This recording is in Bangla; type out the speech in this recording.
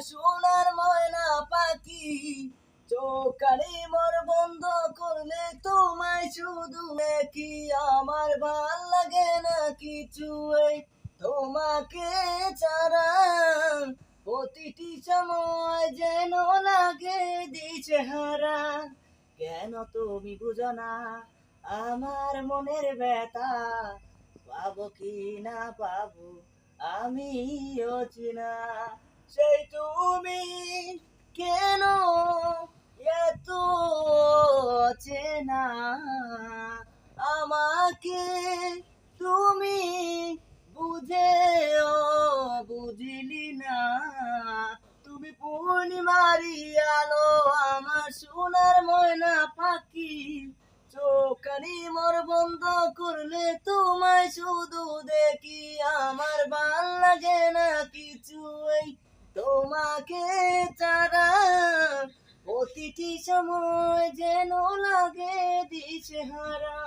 সোনার ময়না পাখি, চোখানি মোর বন্ধ করলে তোমায় শুধু দেখি। আমার ভাল লাগে না কিছু এই তোমাকে ছাড়া, প্রতিটি সময় যেন লাগে দিশেহারা। কেন তুমি বুঝো না আমার মনের ব্যথা, পাবো কি না পাবো আমিও চিনা। সেই তুমি কেন এত চেনা, আমাকে তুমি বুঝেও বুঝিলি না। তুমি পূর্ণিমারি আলো আমার সোনার ময়না পাখি, চোখানি মোর বন্ধ করলে তোমায় শুধু দেখি। আমার ভাল লাগে না কিছু এই তোমাকে ছাড়া, প্রতিটি সময় যেন লাগে দিশেহারা।